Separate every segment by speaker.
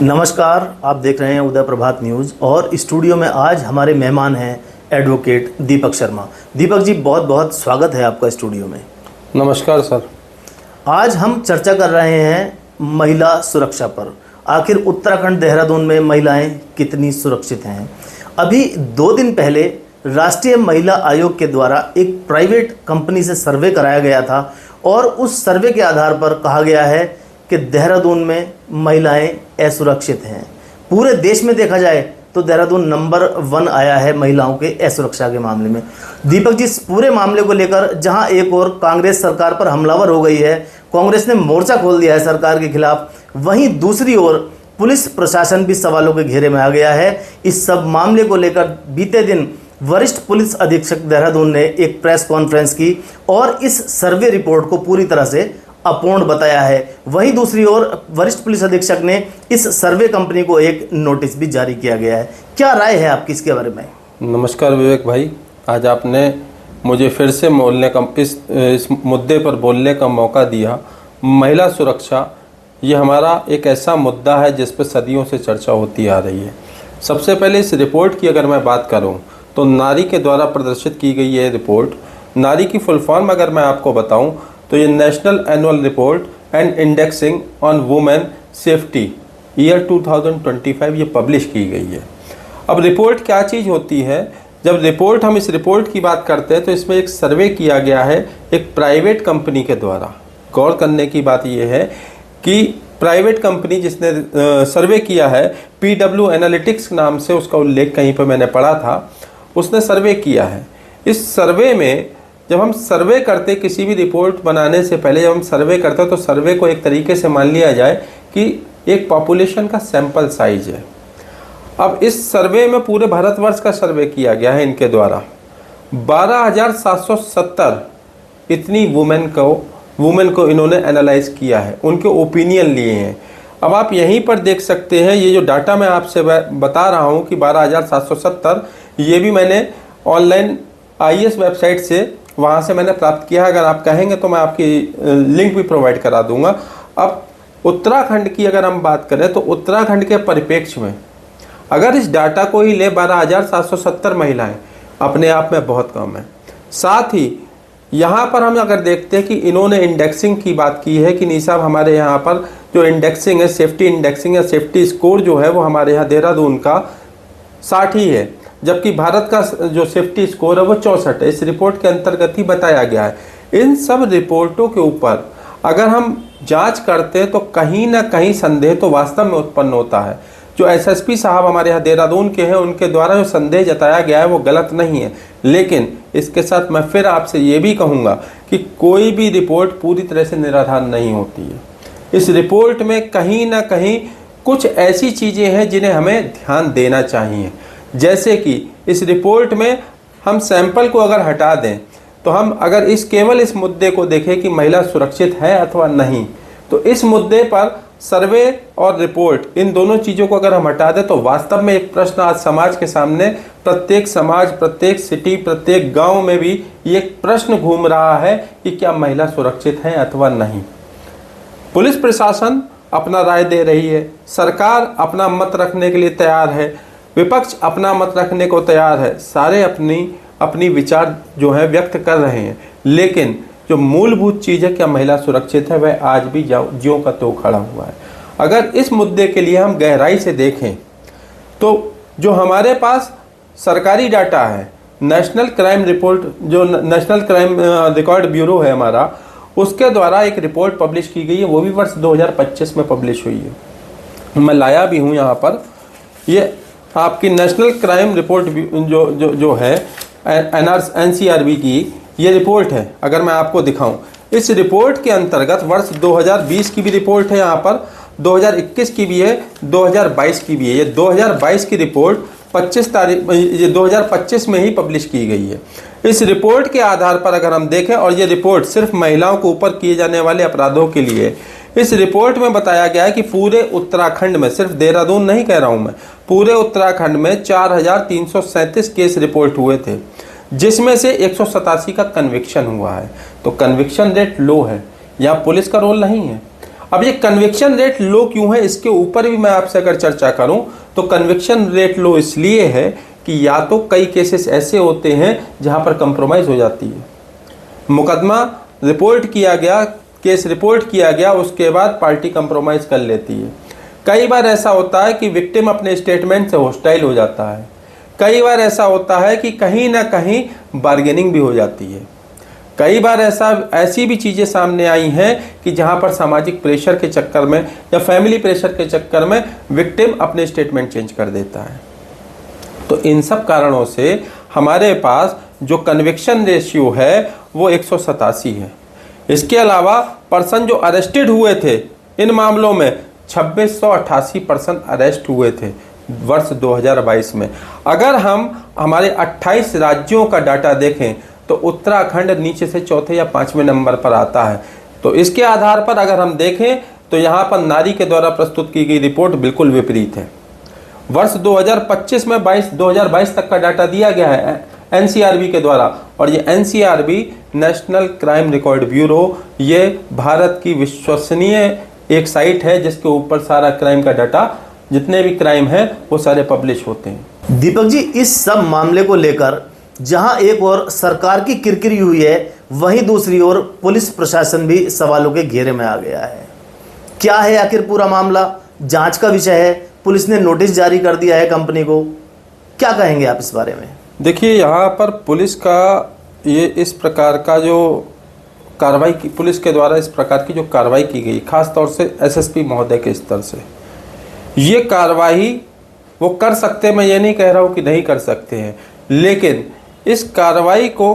Speaker 1: नमस्कार, आप देख रहे हैं उदय प्रभात न्यूज़ और स्टूडियो में आज हमारे मेहमान हैं एडवोकेट दीपक शर्मा। दीपक जी, बहुत बहुत स्वागत है आपका स्टूडियो में।
Speaker 2: नमस्कार सर।
Speaker 1: आज हम चर्चा कर रहे हैं महिला सुरक्षा पर। आखिर उत्तराखंड देहरादून में महिलाएं कितनी सुरक्षित हैं? अभी 2 दिन पहले राष्ट्रीय महिला आयोग के द्वारा एक प्राइवेट कंपनी से सर्वे कराया गया था और उस सर्वे के आधार पर कहा गया है कि देहरादून में महिलाएं असुरक्षित हैं। पूरे देश में देखा जाए तो देहरादून नंबर 1 आया है महिलाओं के असुरक्षा के मामले में। दीपक जी, इस पूरे मामले को लेकर जहां एक और कांग्रेस सरकार पर हमलावर हो गई है, कांग्रेस ने मोर्चा खोल दिया है सरकार के खिलाफ, वहीं दूसरी ओर पुलिस प्रशासन भी सवालों के घेरे में आ गया है। इस सब मामले को लेकर बीते दिन वरिष्ठ पुलिस अधीक्षक देहरादून ने एक प्रेस कॉन्फ्रेंस की और इस सर्वे रिपोर्ट को पूरी तरह से अपूर्ण बताया है। वहीं दूसरी ओर वरिष्ठ पुलिस अधीक्षक ने इस सर्वे कंपनी को एक नोटिस भी जारी किया गया है। क्या राय है आपकी इसके बारे में?
Speaker 2: नमस्कार विवेक भाई, आज आपने मुझे फिर से इस मुद्दे पर बोलने का मौका दिया। महिला सुरक्षा ये हमारा एक ऐसा मुद्दा है जिस पर सदियों से चर्चा होती आ रही है। सबसे पहले इस रिपोर्ट की अगर मैं बात करूं तो नारी के द्वारा प्रदर्शित की गई ये रिपोर्ट, नारी की फुल फॉर्म अगर मैं आपको बताऊं तो ये national annual report and indexing on women safety year 2025 ये पब्लिश की गई है। अब रिपोर्ट क्या चीज़ होती है? जब हम इस रिपोर्ट की बात करते हैं तो इसमें एक सर्वे किया गया है एक प्राइवेट कंपनी के द्वारा। गौर करने की बात यह है कि प्राइवेट कंपनी जिसने सर्वे किया है, PW एनालिटिक्स नाम से उसका उल्लेख कहीं पर मैंने पढ़ा था, उसने सर्वे किया है। इस सर्वे में जब हम सर्वे करते, किसी भी रिपोर्ट बनाने से पहले जब हम सर्वे करते हैं तो सर्वे को एक तरीके से मान लिया जाए कि एक पॉपुलेशन का सैंपल साइज है। अब इस सर्वे में पूरे भारतवर्ष का सर्वे किया गया है इनके द्वारा। 12,770 इतनी वुमेन को इन्होंने एनालाइज किया है, उनके ओपिनियन लिए हैं। अब आप यहीं पर देख सकते हैं, ये जो डाटा मैं आपसे बता रहा हूँ कि 12,770, ये भी मैंने ऑनलाइन IAS वेबसाइट से वहाँ से मैंने प्राप्त किया है। अगर आप कहेंगे तो मैं आपकी लिंक भी प्रोवाइड करा दूंगा। अब उत्तराखंड की अगर हम बात करें तो उत्तराखंड के परिप्रेक्ष्य में अगर इस डाटा को ही ले 12,770 महिलाएं अपने आप में बहुत कम है। साथ ही यहाँ पर हम अगर देखते हैं कि इन्होंने इंडेक्सिंग की बात की है कि नहीं साहब, हमारे यहाँ पर जो इंडेक्सिंग है, सेफ्टी इंडेक्सिंग या सेफ्टी स्कोर जो है वो हमारे यहाँ देहरादून का 60 ही है, जबकि भारत का जो सेफ्टी स्कोर है वो 64 है। इस रिपोर्ट के अंतर्गत ही बताया गया है। इन सब रिपोर्टों के ऊपर अगर हम जांच करते हैं तो कहीं ना कहीं संदेह तो वास्तव में उत्पन्न होता है। जो SSP साहब हमारे यहाँ देहरादून के हैं, उनके द्वारा जो संदेह जताया गया है वो गलत नहीं है, लेकिन इसके साथ मैं फिर आपसे ये भी कहूँगा कि कोई भी रिपोर्ट पूरी तरह से निराधार नहीं होती है। इस रिपोर्ट में कहीं ना कहीं कुछ ऐसी चीज़ें हैं जिन्हें हमें ध्यान देना चाहिए। जैसे कि इस रिपोर्ट में हम सैंपल को अगर हटा दें तो हम अगर केवल इस मुद्दे को देखें कि महिला सुरक्षित है अथवा नहीं, तो इस मुद्दे पर सर्वे और रिपोर्ट, इन दोनों चीज़ों को अगर हम हटा दें तो वास्तव में एक प्रश्न आज समाज के सामने, प्रत्येक समाज, प्रत्येक सिटी, प्रत्येक गांव में भी ये प्रश्न घूम रहा है कि क्या महिला सुरक्षित है अथवा नहीं। पुलिस प्रशासन अपना राय दे रही है, सरकार अपना मत रखने के लिए तैयार है, विपक्ष अपना मत रखने को तैयार है, सारे अपनी विचार जो है व्यक्त कर रहे हैं, लेकिन जो मूलभूत चीज़ है क्या महिला सुरक्षित है वह आज भी ज्यों का त्यों खड़ा हुआ है। अगर इस मुद्दे के लिए हम गहराई से देखें तो जो हमारे पास सरकारी डाटा है, नेशनल क्राइम रिकॉर्ड ब्यूरो है हमारा, उसके द्वारा एक रिपोर्ट पब्लिश की गई है, वो भी वर्ष 2025 में पब्लिश हुई है। मैं लाया भी हूँ यहाँ पर, ये आपकी नेशनल क्राइम रिपोर्ट जो है NCRB की ये रिपोर्ट है। अगर मैं आपको दिखाऊं, इस रिपोर्ट के अंतर्गत वर्ष 2020 की भी रिपोर्ट है, यहाँ पर 2021 की भी है, 2022 की भी है। ये 2022 की रिपोर्ट 2025 में ही पब्लिश की गई है। इस रिपोर्ट के आधार पर अगर हम देखें, और ये रिपोर्ट सिर्फ महिलाओं के ऊपर किए जाने वाले अपराधों के लिए, इस रिपोर्ट में बताया गया है कि पूरे उत्तराखंड में, सिर्फ देहरादून नहीं कह रहा हूं मैं, पूरे उत्तराखंड में 4,337 केस रिपोर्ट हुए थे, जिसमें से 187 का कन्विक्शन हुआ है। तो कन्विक्शन रेट लो है, यहाँ पुलिस का रोल नहीं है। अब ये कन्विक्शन रेट लो क्यों है, इसके ऊपर भी मैं आपसे अगर चर्चा करूं तो कन्विक्शन रेट लो इसलिए है कि या तो कई केसेस ऐसे होते हैं जहां पर कंप्रोमाइज हो जाती है, मुकदमा रिपोर्ट किया गया, केस रिपोर्ट किया गया, उसके बाद पार्टी कंप्रोमाइज कर लेती है। कई बार ऐसा होता है कि विक्टिम अपने स्टेटमेंट से हॉस्टाइल हो जाता है। कई बार ऐसा होता है कि कहीं ना कहीं बार्गेनिंग भी हो जाती है। कई बार ऐसी भी चीज़ें सामने आई हैं कि जहां पर सामाजिक प्रेशर के चक्कर में या फैमिली प्रेशर के चक्कर में विक्टिम अपने स्टेटमेंट चेंज कर देता है। तो इन सब कारणों से हमारे पास जो कन्विक्शन रेशियो है वो 187 है। इसके अलावा पर्सन जो अरेस्टेड हुए थे इन मामलों में 2688 पर्सन अरेस्ट हुए थे वर्ष 2022 में। अगर हम हमारे 28 राज्यों का डाटा देखें तो उत्तराखंड नीचे से चौथे या पांचवें नंबर पर आता है। तो इसके आधार पर अगर हम देखें तो यहाँ पर नारी के द्वारा प्रस्तुत की गई रिपोर्ट बिल्कुल विपरीत है। वर्ष 2025 में 2022 तक का डाटा दिया गया है एनसीआरबी के द्वारा, और ये NCRB national crime record bureau ये भारत की विश्वसनीय एक साइट है जिसके ऊपर सारा क्राइम का डाटा, जितने भी क्राइम है वो सारे पब्लिश होते हैं।
Speaker 1: दीपक जी, इस सब मामले को लेकर जहां एक ओर सरकार की किरकिरी हुई है, वहीं दूसरी ओर पुलिस प्रशासन भी सवालों के घेरे में आ गया है। क्या है आखिर पूरा मामला? जांच का विषय है, पुलिस ने नोटिस जारी कर दिया है कंपनी को, क्या कहेंगे आप इस बारे में?
Speaker 2: देखिए, यहाँ पर पुलिस का ये इस प्रकार का जो कार्रवाई की, पुलिस के द्वारा इस प्रकार की जो कार्रवाई की गई, खास तौर से एसएसपी महोदय के स्तर से, ये कार्रवाई वो कर सकते, मैं ये नहीं कह रहा हूँ कि नहीं कर सकते हैं, लेकिन इस कार्रवाई को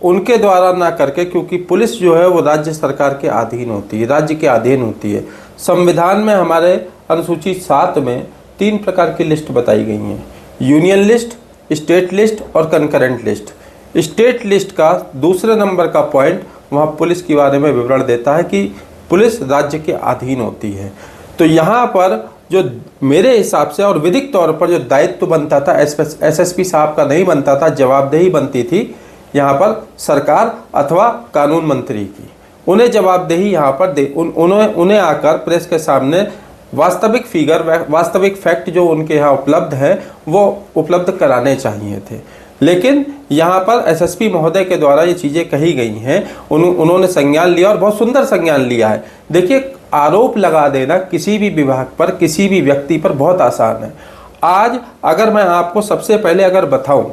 Speaker 2: उनके द्वारा ना करके, क्योंकि पुलिस जो है वो राज्य सरकार के अधीन होती है, राज्य के अधीन होती है। संविधान में हमारे अनुसूची 7 में 3 प्रकार की लिस्ट बताई गई हैं, यूनियन लिस्ट, स्टेट लिस्ट और कंकरेंट लिस्ट। स्टेट लिस्ट का दूसरे नंबर का पॉइंट वहाँ पुलिस के बारे में विवरण देता है कि पुलिस राज्य के अधीन होती है। तो यहाँ पर जो मेरे हिसाब से और विधिक तौर पर जो दायित्व बनता था एसएसपी साहब का नहीं बनता था, जवाबदेही बनती थी यहाँ पर सरकार अथवा कानून मंत्री की। उन्हें जवाबदेही यहाँ पर उन्हें आकर प्रेस के सामने वास्तविक फिगर, वास्तविक फैक्ट जो उनके यहाँ उपलब्ध है वो उपलब्ध कराने चाहिए थे। लेकिन यहाँ पर एसएसपी महोदय के द्वारा ये चीज़ें कही गई हैं, उन्होंने संज्ञान लिया और बहुत सुंदर संज्ञान लिया है। देखिए, आरोप लगा देना किसी भी विभाग पर, किसी भी व्यक्ति पर बहुत आसान है। आज अगर मैं आपको सबसे पहले अगर बताऊं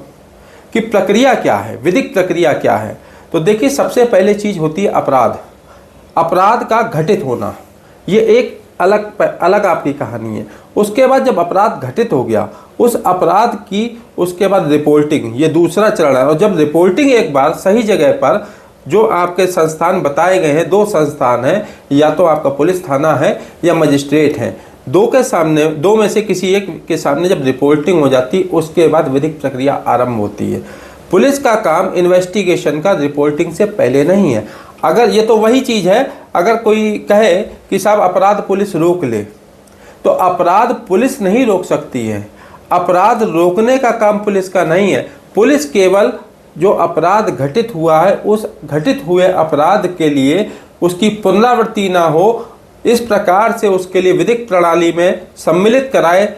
Speaker 2: कि प्रक्रिया क्या है, विधिक प्रक्रिया क्या है, तो देखिए सबसे पहले चीज़ होती है अपराध। अपराध का घटित होना, ये एक अलग आपकी कहानी है। उसके बाद जब अपराध घटित हो गया, उस अपराध की उसके बाद रिपोर्टिंग, ये दूसरा चरण है। और जब रिपोर्टिंग एक बार सही जगह पर, जो आपके संस्थान बताए गए हैं, 2 संस्थान हैं, या तो आपका पुलिस थाना है या मजिस्ट्रेट है, 2 के सामने, 2 में से किसी एक के सामने जब रिपोर्टिंग हो जाती, उसके बाद विधिक प्रक्रिया आरंभ होती है। पुलिस का काम इन्वेस्टिगेशन का रिपोर्टिंग से पहले नहीं है। अगर ये तो वही चीज़ है, अगर कोई कहे कि साहब अपराध पुलिस रोक ले, तो अपराध पुलिस नहीं रोक सकती है। अपराध रोकने का काम पुलिस का नहीं है। पुलिस केवल जो अपराध घटित हुआ है, उस घटित हुए अपराध के लिए उसकी पुनरावृत्ति ना हो, इस प्रकार से उसके लिए विधिक प्रणाली में सम्मिलित कराए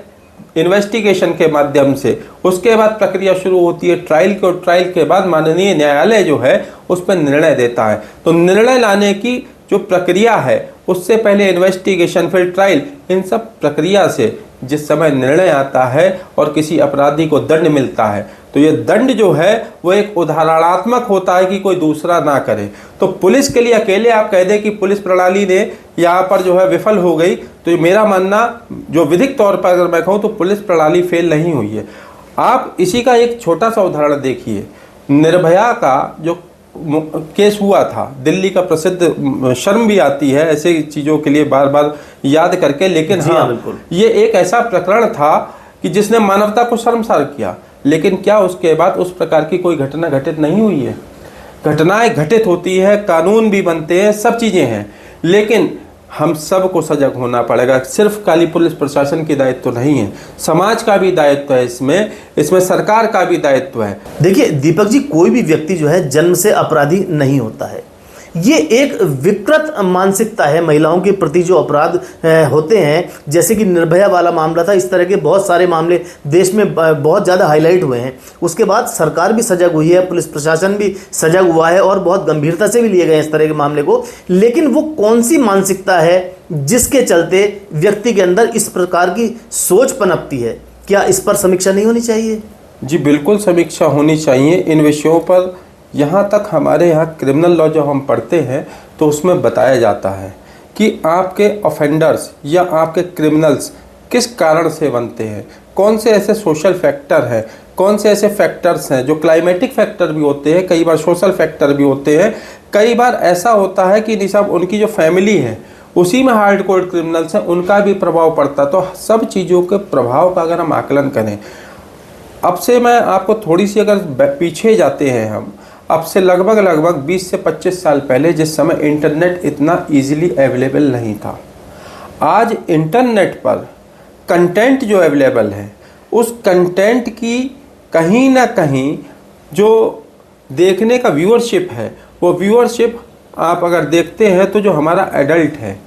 Speaker 2: इन्वेस्टिगेशन के माध्यम से। उसके बाद प्रक्रिया शुरू होती है ट्रायल को, ट्रायल के बाद माननीय न्यायालय जो है उस पर निर्णय देता है। तो निर्णय लाने की जो प्रक्रिया है, उससे पहले इन्वेस्टिगेशन, फिर ट्रायल, इन सब प्रक्रिया से जिस समय निर्णय आता है और किसी अपराधी को दंड मिलता है, तो ये दंड जो है वो एक उदाहरणात्मक होता है कि कोई दूसरा ना करे। तो पुलिस के लिए अकेले आप कह दें कि पुलिस प्रणाली ने यहाँ पर जो है विफल हो गई, तो मेरा मानना, जो विधिक तौर पर अगर मैं कहूँ, तो पुलिस प्रणाली फेल नहीं हुई है। आप इसी का एक छोटा सा उदाहरण देखिए, निर्भया का जो केस हुआ था, दिल्ली का प्रसिद्ध, शर्म भी आती है ऐसे चीज़ों के लिए बार बार याद करके, लेकिन हाँ, ये एक ऐसा प्रकरण था कि जिसने मानवता को शर्मसार किया। लेकिन क्या उसके बाद उस प्रकार की कोई घटना घटित नहीं हुई है? घटनाएं घटित होती है, कानून भी बनते हैं, सब चीज़ें हैं, लेकिन हम सबको सजग होना पड़ेगा। सिर्फ खाली पुलिस प्रशासन की दायित्व तो नहीं है, समाज का भी दायित्व है, इसमें सरकार का भी दायित्व है।
Speaker 1: देखिए दीपक जी, कोई भी व्यक्ति जो है जन्म से अपराधी नहीं होता है। ये एक विकृत मानसिकता है महिलाओं के प्रति जो अपराध होते हैं, जैसे कि निर्भया वाला मामला था। इस तरह के बहुत सारे मामले देश में बहुत ज़्यादा हाईलाइट हुए हैं। उसके बाद सरकार भी सजग हुई है, पुलिस प्रशासन भी सजग हुआ है और बहुत गंभीरता से भी लिए गए इस तरह के मामले को। लेकिन वो कौन सी मानसिकता है जिसके चलते व्यक्ति के अंदर इस प्रकार की सोच पनपती है? क्या इस पर समीक्षा नहीं होनी चाहिए?
Speaker 2: जी बिल्कुल समीक्षा होनी चाहिए इन विषयों पर। यहाँ तक हमारे यहाँ क्रिमिनल लॉ जब हम पढ़ते हैं तो उसमें बताया जाता है कि आपके ऑफेंडर्स या आपके क्रिमिनल्स किस कारण से बनते हैं, कौन से ऐसे सोशल फैक्टर हैं, कौन से ऐसे फैक्टर्स हैं जो क्लाइमेटिक फैक्टर भी होते हैं, कई बार सोशल फैक्टर भी होते हैं। कई बार ऐसा होता है कि निसाब उनकी जो फैमिली है उसी में हार्डकोर क्रिमिनल्स हैं, उनका भी प्रभाव पड़ता। तो सब चीज़ों के प्रभाव का अगर हम आकलन करें, अब से मैं आपको थोड़ी सी अगर पीछे जाते हैं हम, अब से लगभग 20 से 25 साल पहले, जिस समय इंटरनेट इतना इजीली अवेलेबल नहीं था, आज इंटरनेट पर कंटेंट जो अवेलेबल है उस कंटेंट की कहीं ना कहीं जो देखने का व्यूअरशिप है, वो व्यूअरशिप आप अगर देखते हैं तो जो हमारा एडल्ट है,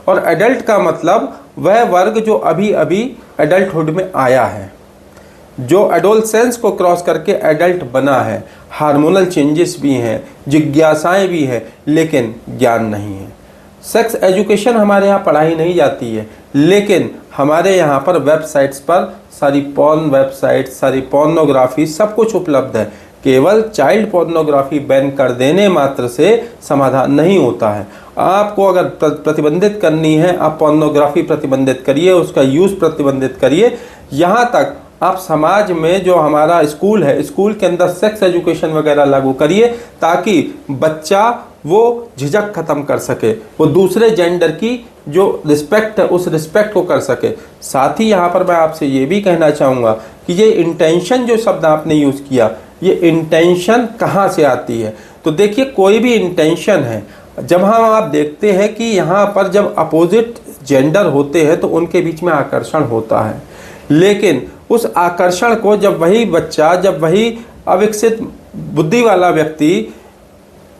Speaker 2: और एडल्ट का मतलब वह वर्ग जो अभी अभी एडल्टहुड में आया है, जो एडोलसेंस को क्रॉस करके एडल्ट बना है। हार्मोनल चेंजेस भी हैं, जिज्ञासाएं भी हैं, लेकिन ज्ञान नहीं है। सेक्स एजुकेशन हमारे यहाँ पढ़ाई नहीं जाती है, लेकिन हमारे यहाँ पर वेबसाइट्स पर सारी पॉर्न वेबसाइट्स, सारी पोर्नोग्राफी, सब कुछ उपलब्ध है। केवल चाइल्ड पोर्नोग्राफी बैन कर देने मात्र से समाधान नहीं होता है। आपको अगर प्रतिबंधित करनी है, आप पोर्नोग्राफी प्रतिबंधित करिए, उसका यूज़ प्रतिबंधित करिए। यहाँ तक आप समाज में जो हमारा स्कूल है, स्कूल के अंदर सेक्स एजुकेशन वगैरह लागू करिए, ताकि बच्चा वो झिझक खत्म कर सके, वो दूसरे जेंडर की जो रिस्पेक्ट है उस रिस्पेक्ट को कर सके। साथ ही यहाँ पर मैं आपसे ये भी कहना चाहूँगा कि ये इंटेंशन जो शब्द आपने यूज़ किया, ये इंटेंशन कहाँ से आती है? तो देखिए, कोई भी इंटेंशन है, जब आप देखते हैं कि यहाँ पर जब अपोजिट जेंडर होते हैं तो उनके बीच में आकर्षण होता है, लेकिन उस आकर्षण को जब वही बच्चा, जब वही अविकसित बुद्धि वाला व्यक्ति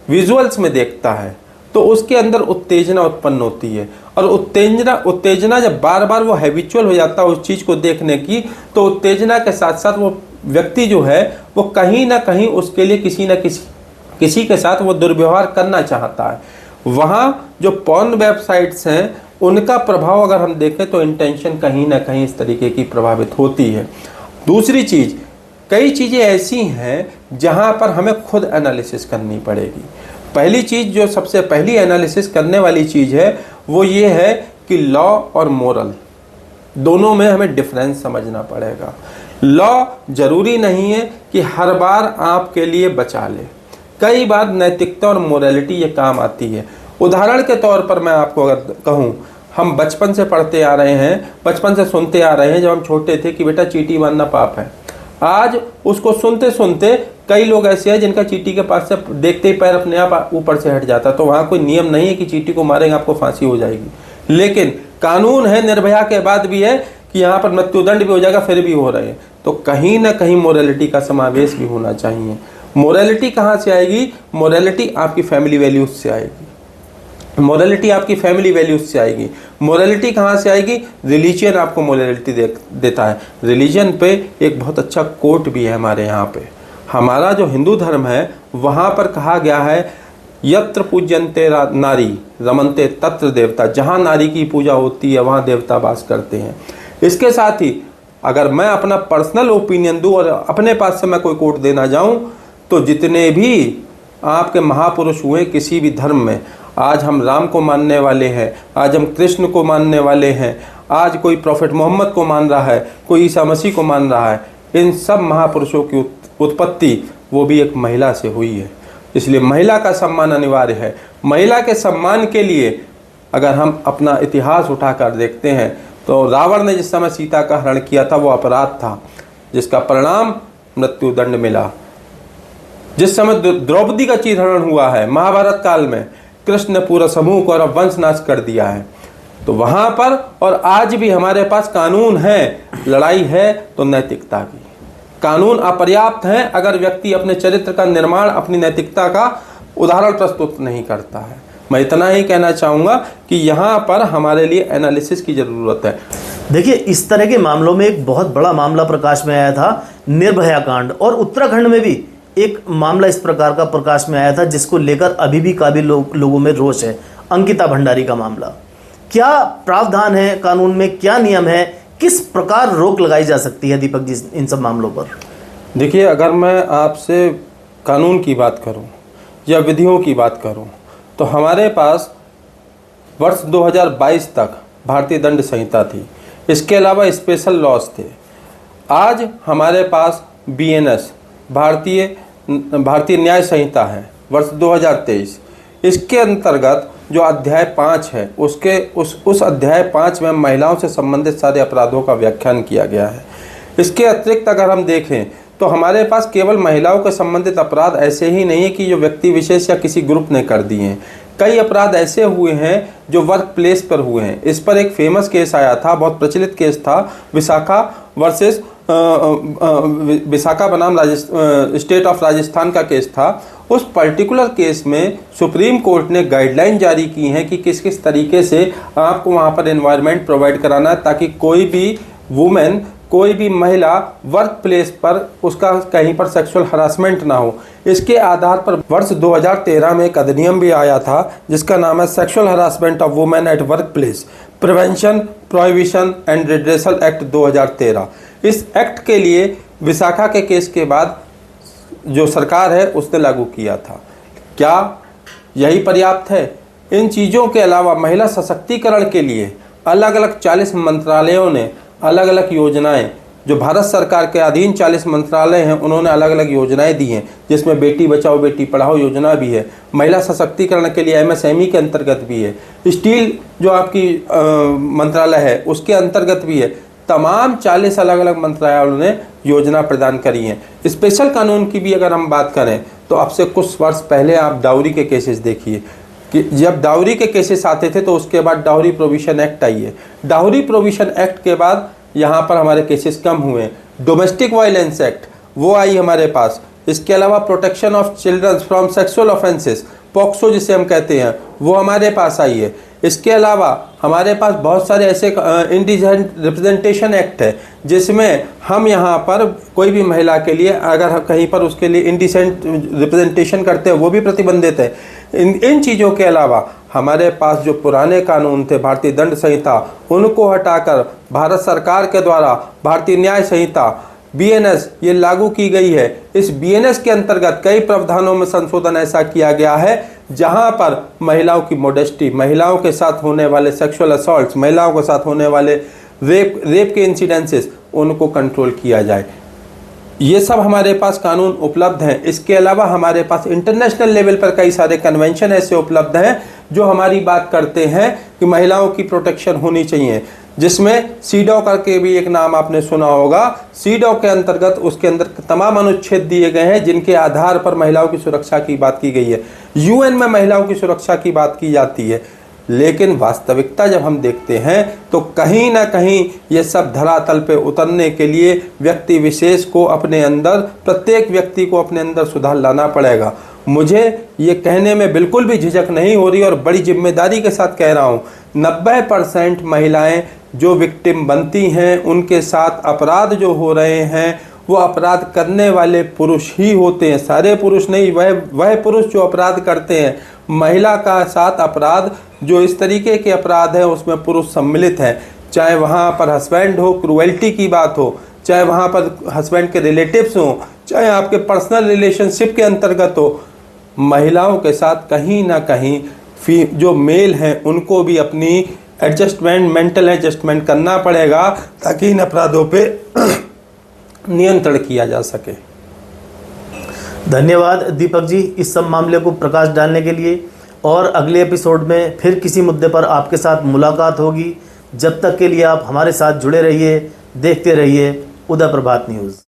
Speaker 2: विजुअल्स में देखता है तो उसके अंदर उत्तेजना उत्पन्न होती है, और उत्तेजना जब बार बार वो हैबिचुअल हो जाता है उस चीज़ को देखने की, तो उत्तेजना के साथ साथ वो व्यक्ति जो है वो कहीं ना कहीं उसके लिए किसी के साथ वो दुर्व्यवहार करना चाहता है। वहाँ जो पॉर्न वेबसाइट्स हैं उनका प्रभाव अगर हम देखें तो इंटेंशन कहीं ना कहीं इस तरीके की प्रभावित होती है। दूसरी चीज़, कई चीज़ें ऐसी हैं जहाँ पर हमें खुद एनालिसिस करनी पड़ेगी। पहली चीज़, जो सबसे पहली एनालिसिस करने वाली चीज़ है, वो ये है कि लॉ और मोरल दोनों में हमें डिफरेंस समझना पड़ेगा। लॉ जरूरी नहीं है कि हर बार आपके लिए बचा ले, कई बार नैतिकता और मोरालिटी ये काम आती है। उदाहरण के तौर पर मैं आपको अगर कहूँ, हम बचपन से पढ़ते आ रहे हैं, बचपन से सुनते आ रहे हैं जब हम छोटे थे कि बेटा चींटी मारना पाप है। आज उसको सुनते सुनते कई लोग ऐसे हैं जिनका चींटी के पास से देखते ही पैर अपने आप ऊपर से हट जाता। तो वहाँ कोई नियम नहीं है कि चींटी को मारेंगे आपको फांसी हो जाएगी, लेकिन कानून है, निर्भया के बाद भी है कि यहाँ पर मृत्युदंड भी हो जाएगा, फिर भी हो रहे हैं। तो कहीं ना कहीं मोरालिटी का समावेश भी होना चाहिए। मोरालिटी कहाँ से आएगी? मोरालिटी आपकी फैमिली वैल्यूज से आएगी। मोरालिटी आपकी फैमिली वैल्यूज से आएगी। मोरालिटी कहाँ से आएगी? रिलीजन आपको मोरालिटी देता है। रिलीजन पे एक बहुत अच्छा कोट भी है हमारे यहाँ पे। हमारा जो हिंदू धर्म है वहाँ पर कहा गया है, यत्र पूज्यन्ते नारी रमन्ते तत्र देवता। जहाँ नारी की पूजा होती है वहाँ देवता वास करते हैं। इसके साथ ही अगर मैं अपना पर्सनल ओपिनियन दूँ और अपने पास से मैं कोई कोट देना जाऊँ, तो जितने भी आपके महापुरुष हुए किसी भी धर्म में, आज हम राम को मानने वाले हैं, आज हम कृष्ण को मानने वाले हैं, आज कोई प्रॉफिट मोहम्मद को मान रहा है, कोई ईसा मसीह को मान रहा है, इन सब महापुरुषों की उत्पत्ति वो भी एक महिला से हुई है। इसलिए महिला का सम्मान अनिवार्य है। महिला के सम्मान के लिए अगर हम अपना इतिहास उठाकर देखते हैं तो रावण ने जिस समय सीता का हरण किया था वो अपराध था, जिसका परिणाम मृत्युदंड मिला। जिस समय द्रौपदी का चीरहरण हुआ है महाभारत काल में, कृष्ण ने पूरा समूह को और वंशनाश कर दिया है। तो वहां पर और आज भी हमारे पास कानून है, लड़ाई है तो नैतिकता की। कानून अपर्याप्त है अगर व्यक्ति अपने चरित्र का निर्माण अपनी नैतिकता का उदाहरण प्रस्तुत नहीं करता है। मैं इतना ही कहना चाहूँगा कि यहाँ पर हमारे लिए एनालिसिस की ज़रूरत है।
Speaker 1: देखिए, इस तरह के मामलों में एक बहुत बड़ा मामला प्रकाश में आया था, निर्भया कांड, और उत्तराखंड में भी एक मामला इस प्रकार का प्रकाश में आया था जिसको लेकर अभी भी काफी लोगों में रोष है, अंकिता भंडारी का मामला। क्या प्रावधान है कानून में, क्या नियम है, किस प्रकार रोक लगाई जा सकती है दीपक जी इन सब मामलों पर?
Speaker 2: देखिए, अगर मैं आपसे कानून की बात करूं या विधियों की बात करूं तो हमारे पास वर्ष 2022 तक भारतीय दंड संहिता थी। इसके अलावा स्पेशल लॉज थे। आज हमारे पास BNS भारतीय न्याय संहिता है वर्ष 2023। इसके अंतर्गत जो अध्याय 5 है उस अध्याय 5 में महिलाओं से संबंधित सारे अपराधों का व्याख्यान किया गया है। इसके अतिरिक्त अगर हम देखें तो हमारे पास केवल महिलाओं के संबंधित अपराध ऐसे ही नहीं है कि जो व्यक्ति विशेष या किसी ग्रुप ने कर दिए हैं। कई अपराध ऐसे हुए हैं जो वर्क प्लेस पर हुए हैं। इस पर एक फेमस केस आया था, बहुत प्रचलित केस था, विशाखा बनाम स्टेट ऑफ राजस्थान का केस था। उस पर्टिकुलर केस में सुप्रीम कोर्ट ने गाइडलाइन जारी की है कि किस किस तरीके से आपको वहाँ पर एनवायरनमेंट प्रोवाइड कराना है ताकि कोई भी महिला वर्क प्लेस पर उसका कहीं पर सेक्सुअल हरासमेंट ना हो। इसके आधार पर वर्ष 2013 में एक अधिनियम भी आया था जिसका नाम है sexual harassment of women at work place prevention prohibition and redressal act 2013। इस एक्ट के लिए विशाखा के केस के बाद जो सरकार है उसने लागू किया था। क्या यही पर्याप्त है? इन चीज़ों के अलावा महिला सशक्तिकरण के लिए अलग अलग 40 मंत्रालयों ने अलग अलग योजनाएं, जो भारत सरकार के अधीन 40 मंत्रालय हैं, उन्होंने अलग अलग योजनाएं दी हैं, जिसमें बेटी बचाओ बेटी पढ़ाओ योजना भी है, महिला सशक्तिकरण के लिए MSME के अंतर्गत भी है, स्टील जो आपकी मंत्रालय है उसके अंतर्गत भी है। तमाम 40 अलग अलग मंत्रालयों ने योजना प्रदान करी हैं। स्पेशल कानून की भी अगर हम बात करें तो अब से कुछ वर्ष पहले आप डाउरी के केसेस देखिए कि जब डाउरी के केसेस आते थे तो उसके बाद डाउरी प्रोविशन एक्ट आई है। डाउरी प्रोविशन एक्ट के बाद यहाँ पर हमारे केसेस कम हुए। डोमेस्टिक वायलेंस एक्ट वो आई हमारे पास। इसके अलावा protection of children from sexual offences, POCSO जिसे हम कहते हैं, वो हमारे पास आई है। इसके अलावा हमारे पास बहुत सारे ऐसे इंडिजेंट रिप्रेजेंटेशन एक्ट है जिसमें हम यहाँ पर कोई भी महिला के लिए अगर कहीं पर उसके लिए इंडिसेंट रिप्रेजेंटेशन करते हैं वो भी प्रतिबंधित है। इन चीज़ों के अलावा हमारे पास जो पुराने कानून थे भारतीय दंड संहिता, उनको हटाकर भारत सरकार के द्वारा भारतीय न्याय संहिता BNS ये लागू की गई है। इस BNS के अंतर्गत कई प्रावधानों में संशोधन ऐसा किया गया है जहां पर महिलाओं की मोडेस्टी, महिलाओं के साथ होने वाले सेक्सुअल असॉल्ट्स, महिलाओं के साथ होने वाले रेप के इंसिडेंसेस, उनको कंट्रोल किया जाए। ये सब हमारे पास कानून उपलब्ध हैं। इसके अलावा हमारे पास इंटरनेशनल लेवल पर कई सारे कन्वेंशन ऐसे उपलब्ध हैं जो हमारी बात करते हैं कि महिलाओं की प्रोटेक्शन होनी चाहिए, जिसमें CEDAW करके भी एक नाम आपने सुना होगा। CEDAW के अंतर्गत उसके अंदर तमाम अनुच्छेद दिए गए हैं जिनके आधार पर महिलाओं की सुरक्षा की बात की गई है। UN में महिलाओं की सुरक्षा की बात की जाती है, लेकिन वास्तविकता जब हम देखते हैं तो कहीं ना कहीं ये सब धरातल पे उतरने के लिए व्यक्ति विशेष को अपने अंदर, प्रत्येक व्यक्ति को अपने अंदर सुधार लाना पड़ेगा। मुझे ये कहने में बिल्कुल भी झिझक नहीं हो रही और बड़ी जिम्मेदारी के साथ कह रहा हूँ, 90% महिलाएं जो विक्टिम बनती हैं उनके साथ अपराध जो हो रहे हैं वो अपराध करने वाले पुरुष ही होते हैं। सारे पुरुष नहीं, वह पुरुष जो अपराध करते हैं। महिला का साथ अपराध जो इस तरीके के अपराध हैं उसमें पुरुष सम्मिलित हैं, चाहे वहाँ पर हस्बैंड हो, क्रूएल्टी की बात हो, चाहे वहाँ पर हस्बैंड के रिलेटिव्स हों, चाहे आपके पर्सनल रिलेशनशिप के अंतर्गत हो। महिलाओं के साथ कहीं ना कहीं जो मेल हैं उनको भी अपनी एडजस्टमेंट, मेंटल एडजस्टमेंट करना पड़ेगा ताकि इन अपराधों पे नियंत्रण किया जा सके।
Speaker 1: धन्यवाद दीपक जी इस सब मामले को प्रकाश डालने के लिए, और अगले एपिसोड में फिर किसी मुद्दे पर आपके साथ मुलाकात होगी। जब तक के लिए आप हमारे साथ जुड़े रहिए, देखते रहिए उदय प्रभात न्यूज़।